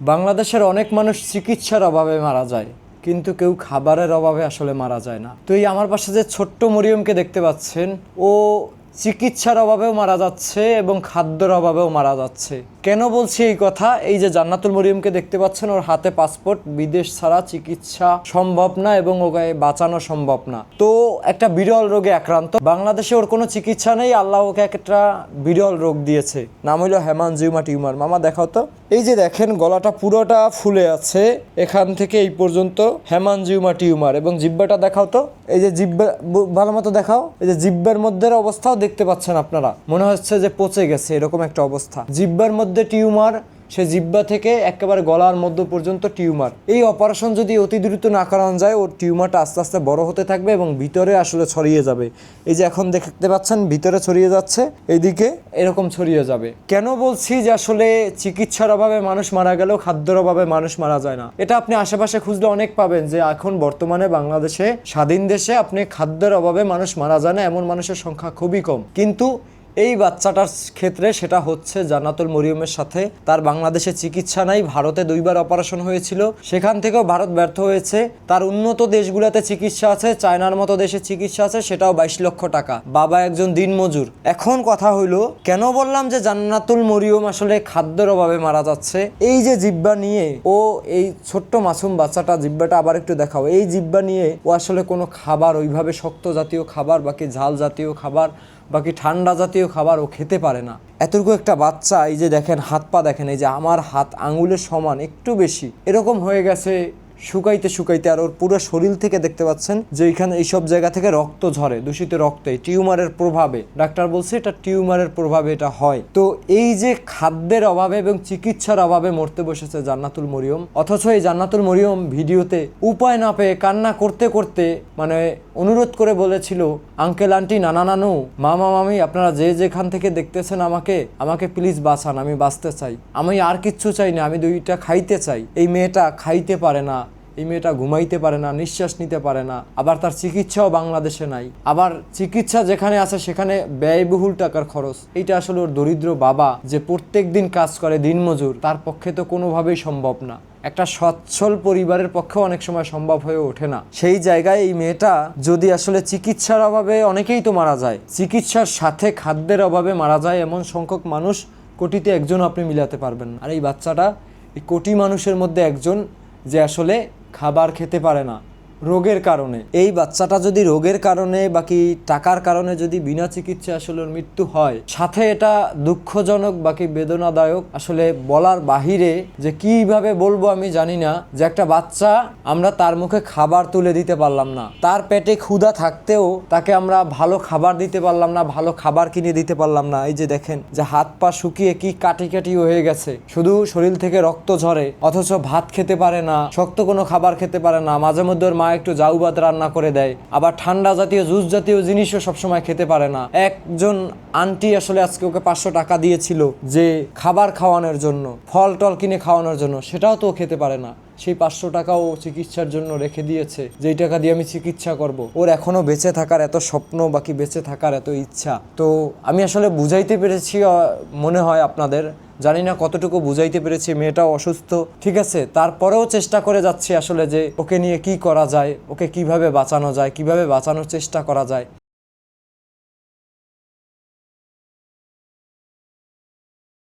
বাংলাদেশের অনেক মানুষ চিকিৎসার অভাবে মারা যায়, কিন্তু কেউ খাবারের অভাবে আসলে মারা যায় না। তো এই আমার পাশে যে ছোট্ট মরিয়মকে দেখতে পাচ্ছেন, ও চিকিৎসার অভাবেও মারা যাচ্ছে এবং খাদ্যের অভাবেও মারা যাচ্ছে। কেন বলছি এই কথা? এই যে জান্নাতুল মরিয়মকে দেখতে পাচ্ছেন, ওর হাতে পাসপোর্ট, বিদেশ ছাড়া চিকিৎসা সম্ভব না এবং ওকে বাঁচানো সম্ভব না। তো একটা বিরল রোগে আক্রান্ত, বাংলাদেশে ওর কোনো চিকিৎসা নেই। আল্লাহ ওকে একটা বিরল রোগ দিয়েছে, নাম হইল হেমানজিওমা টিউমার। মামা দেখাও তো। এই যে দেখেন, গলাটা পুরোটা ফুলে আছে এখান থেকে এই পর্যন্ত, হেমানজিওমা টিউমার। এবং জিব্বাটা দেখাও তো, এই যে জিব্বা ভালো মতো দেখাও। এই যে জিব্বার মধ্যে অবস্থাও দেখতে পাচ্ছেন আপনারা, মনে হচ্ছে যে পচে গেছে, এরকম একটা অবস্থা। জিব্বার মধ্যে টিউমার, সে জিব্বা থেকে একেবারে গলার মধ্য পর্যন্ত টিউমার। এই অপারেশন যদি অতি দ্রুত না করানো যায়, ওর টিউমারটা আস্তে আস্তে বড় হতে থাকবে এবং ভিতরে আসলে ছড়িয়ে যাবে। এই যে এখন দেখতে পাচ্ছেন ভিতরে ছড়িয়ে যাচ্ছে, এইদিকে এরকম ছড়িয়ে যাবে। কেন বলছি যে আসলে চিকিৎসার অভাবে মানুষ মারা গেলেও খাদ্যের অভাবে মানুষ মারা যায় না? এটা আপনি আশেপাশে খুঁজলে অনেক পাবেন যে এখন বর্তমানে বাংলাদেশে, স্বাধীন দেশে, আপনি খাদ্যের অভাবে মানুষ মারা যায় না এমন মানুষের সংখ্যা খুবই কম। কিন্তু এই বাচ্চাটার ক্ষেত্রে সেটা হচ্ছে জান্নাতুল মরিয়মের সাথে। তার বাংলাদেশে চিকিৎসা নাই, ভারতে 2বার অপারেশন হয়েছিল, সেখান থেকেও ভারত ব্যর্থ হয়েছে। তার উন্নত দেশগুলোতে চিকিৎসা আছে, চায়নার মতো দেশে চিকিৎসা আছে, সেটাও 22 লক্ষ টাকা। বাবা একজন দিনমজুর। এখন কথা হইলো, কেন বললাম যে জান্নাতুল মরিয়ম আসলে খাদ্যের অভাবে মারা যাচ্ছে? এই যে জিব্বা নিয়ে ও, এই ছোট্ট মাসুম বাচ্চাটা, জিব্বাটা আবার একটু দেখাও। এই জিব্বা নিয়ে ও আসলে কোনো খাবার, ওইভাবে শক্ত জাতীয় খাবার, বাকি ঝাল জাতীয় খাবার, বাকি ঠান্ডা জাতীয় খাবার ও খেতে পারে না। এতটুকু একটা বাচ্চা, এই যে দেখেন হাত পা দেখেন, এই যে আমার হাত আঙুলের সমান একটু বেশি এরকম হয়ে গেছে শুকাইতে শুকাইতে। আর ওর পুরো শরীর থেকে দেখতে পাচ্ছেন যে এখানে এইসব জায়গা থেকে রক্ত ঝরে, দূষিত রক্তে, টিউমারের প্রভাবে। ডাক্তার বলছে এটা টিউমারের প্রভাবে এটা হয়। তো এই যে খাদ্যের অভাবে এবং চিকিৎসার অভাবে মরতে বসেছে জান্নাতুল মরিয়ম, অথচ এই জান্নাতুল মরিয়ম ভিডিওতে উপায় না পেয়ে কান্না করতে করতে মানে অনুরোধ করে বলেছিল, আঙ্কেল আন্টি, নানা নানু, মামা মামি, আপনারা যে যেখান থেকে দেখতেছেন আমাকে প্লিজ বাঁচান, আমি বাঁচতে চাই, আমি আর কিচ্ছু চাই না, আমি 2টা খাইতে চাই। এই মেয়েটা খাইতে পারে না, এই মেয়েটা ঘুমাইতে পারে না, নিঃশ্বাস নিতে পারে না, আবার তার চিকিৎসাও বাংলাদেশে নাই, আবার চিকিৎসা যেখানে আছে সেখানে ব্যয়বহুল টাকার খরচ। এইটা আসলে ওর দরিদ্র বাবা যে প্রত্যেক দিন কাজ করে, দিনমজুর, তার পক্ষে তো কোনোভাবেই সম্ভব না। একটা সচ্ছল পরিবারের পক্ষেও অনেক সময় সম্ভব হয়ে ওঠে না। সেই জায়গায় এই মেয়েটা যদি আসলে চিকিৎসার অভাবে, অনেকেই তো মারা যায়, চিকিৎসার সাথে খাদ্যের অভাবে মারা যায় এমন সংখ্যক মানুষ কোটিতে একজন আপনি মিলাতে পারবেন না। আর এই বাচ্চাটা এই কোটি মানুষের মধ্যে একজন যে আসলে খাবার খেতে পারে না রোগের কারণে। এই বাচ্চাটা যদি রোগের কারণে বাকি টাকার কারণে যদি বিনা চিকিৎসা আসলে মৃত্যু হয়, সাথে এটা দুঃখজনক বাকি বেদনাদায়ক, আসলে বলার বাহিরে যে কিভাবে বলবো আমি জানি না। যে একটা বাচ্চা, আমরা তার মুখে খাবার তুলে দিতে পারলাম না, তার পেটে ক্ষুধা থাকতেও তাকে আমরা ভালো খাবার দিতে পারলাম না, ভালো খাবার কিনে দিতে পারলাম না। এই যে দেখেন যে হাত পা শুকিয়ে কি কাটি কাটি হয়ে গেছে, শুধু শরীর থেকে রক্ত ঝরে, অথচ ভাত খেতে পারে না, শক্ত কোনো খাবার খেতে পারে না। মাঝে মধ্যে মা একটু জাউ ভাত রান্না করে দেয়, আবার ঠান্ডা জাতীয় জুস জাতীয় জিনিসও সবসময় খেতে পারে না। একজন আন্টি আসলে আজকে ওকে 500 টাকা দিয়েছিল যে খাবার খাওয়ানোর জন্য, ফল টল কিনে খাওয়ানোর জন্য, সেটাও তো খেতে পারে না। সেই 500 টাকাও চিকিৎসার জন্য রেখে দিয়েছে, যেই টাকা দিয়ে আমি চিকিৎসা করব। ওর এখনো বেঁচে থাকার এত স্বপ্ন, বাকি বেঁচে থাকার এত ইচ্ছা। তো আমি আসলে বুঝাইতে পেরেছি মনে হয় আপনাদের, জানি না কতটুকু বুঝাইতে পেরেছি। মেয়েটাও অসুস্থ, ঠিক আছে, তারপরেও চেষ্টা করে যাচ্ছি আসলে যে ওকে নিয়ে কি করা যায়, ওকে কিভাবে বাঁচানো যায়, কিভাবে বাঁচানোর চেষ্টা করা যায়।